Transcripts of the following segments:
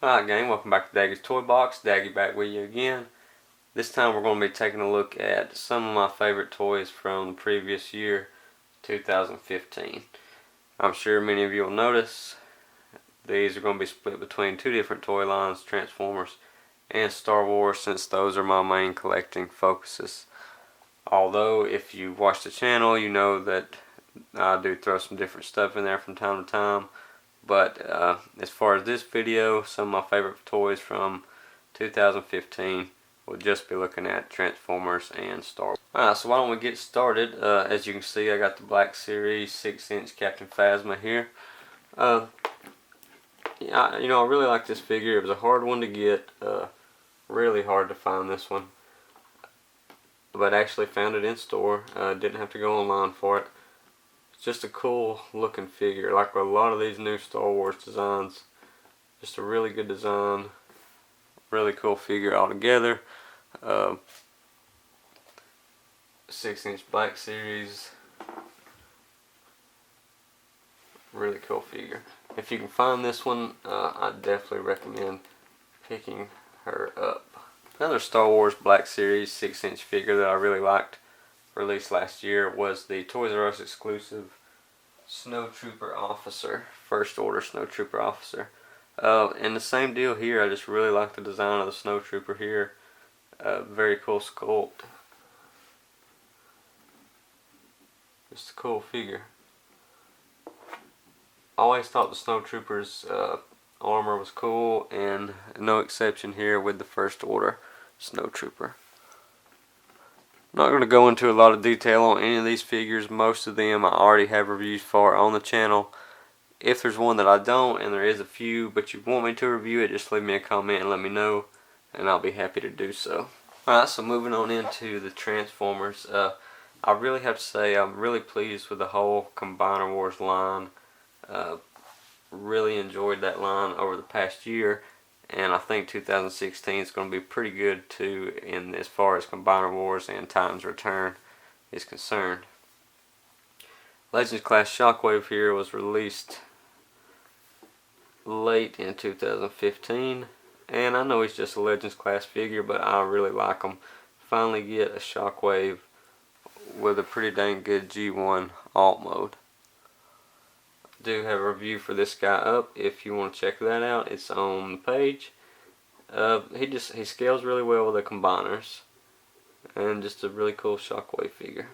Alright gang, welcome back to Daggy's Toy Box. Daggy back with you again. This time we're going to be taking a look at some of my favorite toys from the previous year, 2015. I'm sure many of you will notice these are going to be split between two different toy lines, Transformers and Star Wars, since those are my main collecting focuses. Although if you watch the channel you know that I do throw some different stuff in there from time to time. But as far as this video, some of my favorite toys from 2015, we'll just be looking at Transformers and Star Wars. Alright, so why don't we get started. As you can see, I got the Black Series 6-inch Captain Phasma here. Yeah, I really like this figure. It was a hard one to get, really hard to find this one. But actually found it in store, didn't have to go online for it. Just a cool looking figure, like a lot of these new Star Wars designs. Just a really good design, really cool figure altogether. 6-inch Black Series, really cool figure. If you can find this one, I definitely recommend picking her up. Another Star Wars Black Series 6-inch figure that I really liked, released last year, was the Toys R Us exclusive Snowtrooper Officer, First Order Snowtrooper Officer. And the same deal here, I just really like the design of the Snowtrooper here. Very cool sculpt. Just a cool figure. I always thought the Snowtrooper's armor was cool, and no exception here with the First Order Snowtrooper. I'm not going to go into a lot of detail on any of these figures. Most of them I already have reviews for on the channel. If there's one that I don't, and there is a few, but you want me to review it, just leave me a comment and let me know, and I'll be happy to do so. Alright, so moving on into the Transformers. I really have to say I'm really pleased with the whole Combiner Wars line. Really enjoyed that line over the past year. And I think 2016 is going to be pretty good too, in as far as Combiner Wars and Titans Return is concerned. Legends Class Shockwave here was released late in 2015, and I know he's just a Legends Class figure, but I really like him. Finally get a Shockwave with a pretty dang good G1 alt mode. Do have a review for this guy up if you want to check that out. It's on the page. He scales really well with the combiners, and just a really cool Shockwave figure.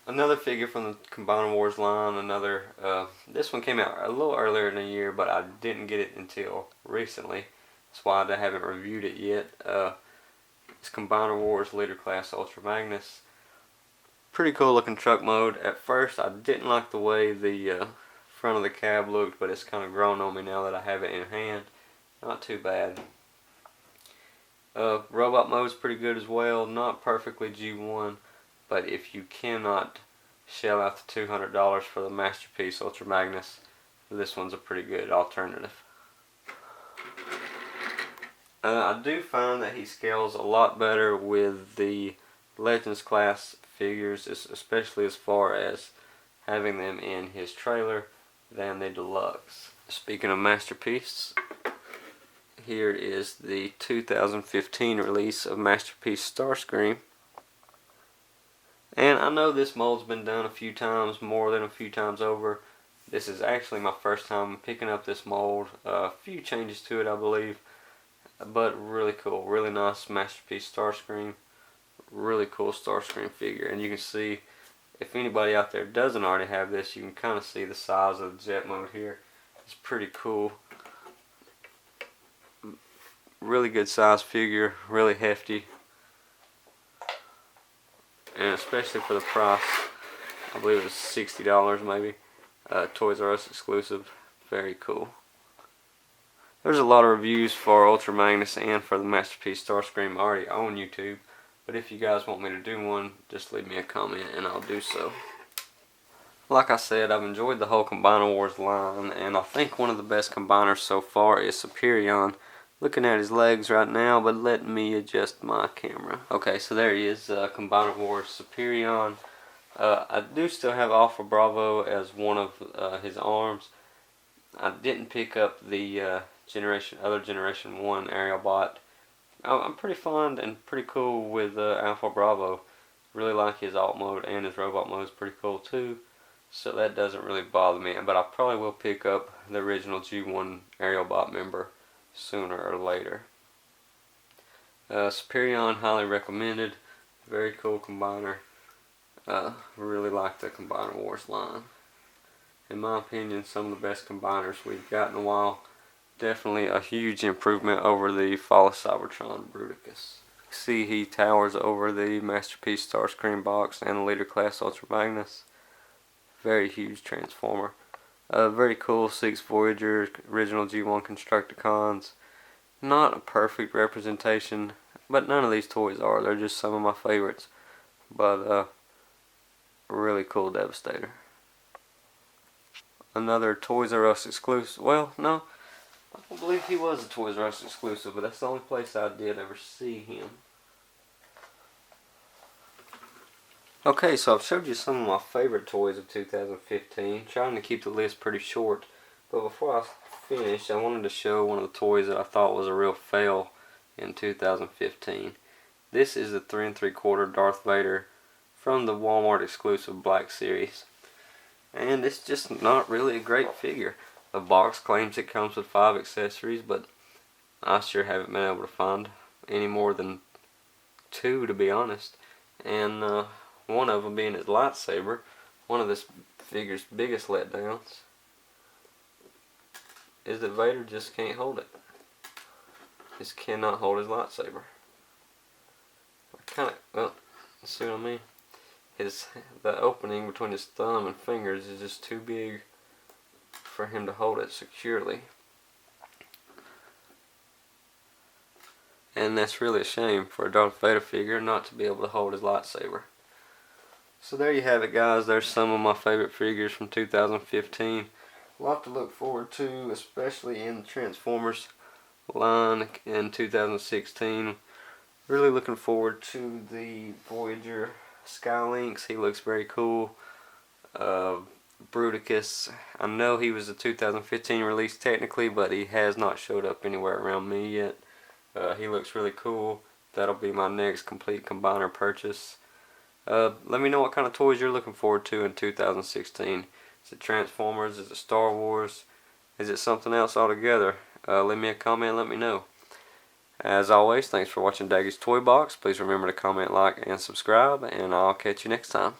Another figure from the Combiner Wars line. This one came out a little earlier in the year, but I didn't get it until recently. That's why I haven't reviewed it yet. It's Combiner Wars Leader Class Ultra Magnus. Pretty cool looking truck mode. At first I didn't like the way the front of the cab looked, but it's kind of grown on me now that I have it in hand. Not too bad. Robot mode's pretty good as well. Not perfectly G1, but if you cannot shell out the $200 for the Masterpiece Ultra Magnus, this one's a pretty good alternative. I do find that he scales a lot better with the Legends Class figures, especially as far as having them in his trailer, than the Deluxe. Speaking of Masterpiece, here is the 2015 release of Masterpiece Starscream. And I know this mold's been done a few times, more than a few times over. This is actually my first time picking up this mold. A few changes to it, I believe. But really cool, really nice Masterpiece Starscream. Really cool Starscream figure. And you can see, if anybody out there doesn't already have this, you can kind of see the size of the jet mode here. It's pretty cool. Really good size figure, really hefty. And especially for the price, I believe it was $60 maybe. Toys R Us exclusive, very cool. There's a lot of reviews for Ultra Magnus and for the Masterpiece Starscream already on YouTube, but if you guys want me to do one, just leave me a comment and I'll do so. Like I said, I've enjoyed the whole Combiner Wars line, and I think one of the best combiners so far is Superion. Looking at his legs right now, but let me adjust my camera. Okay, so there he is, Combiner Wars Superion. I do still have Alpha Bravo as one of his arms. I didn't pick up the other Generation 1 aerial bot. I'm pretty fond and pretty cool with Alpha Bravo. Really like his alt mode, and his robot mode is pretty cool too. So that doesn't really bother me. But I probably will pick up the original G1 aerial bot member sooner or later. Superion, highly recommended. Very cool combiner. Really like the Combiner Wars line. In my opinion, some of the best combiners we've got in a while. Definitely a huge improvement over the Fall of Cybertron Bruticus. See, he towers over the Masterpiece Starscream box and the Leader Class Ultra Magnus. Very huge transformer. Very cool 6 Voyager original G1 Constructicons. Not a perfect representation, but none of these toys are. They're just some of my favorites. But really cool Devastator. Another Toys R Us exclusive. Well, no, I don't believe he was a Toys R Us exclusive, but that's the only place I did ever see him. Okay, so I've showed you some of my favorite toys of 2015, trying to keep the list pretty short. But before I finish, I wanted to show one of the toys that I thought was a real fail in 2015. This is the 3 3/4 Darth Vader from the Walmart exclusive Black Series. And it's just not really a great figure. The box claims it comes with 5 accessories, but I sure haven't been able to find any more than 2, to be honest. And one of them being his lightsaber, one of this figure's biggest letdowns is that Vader just can't hold it. Just cannot hold his lightsaber. Well, see what I mean? The opening between his thumb and fingers is just too big for him to hold it securely. And that's really a shame for a Darth Vader figure not to be able to hold his lightsaber. So there you have it, guys. There's some of my favorite figures from 2015. A lot to look forward to, especially in the Transformers line in 2016. Really looking forward to the Voyager Skylynx. He looks very cool. Bruticus, I know he was a 2015 release technically, but he has not showed up anywhere around me yet. He looks really cool. That'll be my next complete combiner purchase. Let me know what kind of toys you're looking forward to in 2016. Is it Transformers? Is it Star Wars? Is it something else altogether? Leave me a comment and let me know. As always, thanks for watching Daggy's Toy Box. Please remember to comment, like, and subscribe, and I'll catch you next time.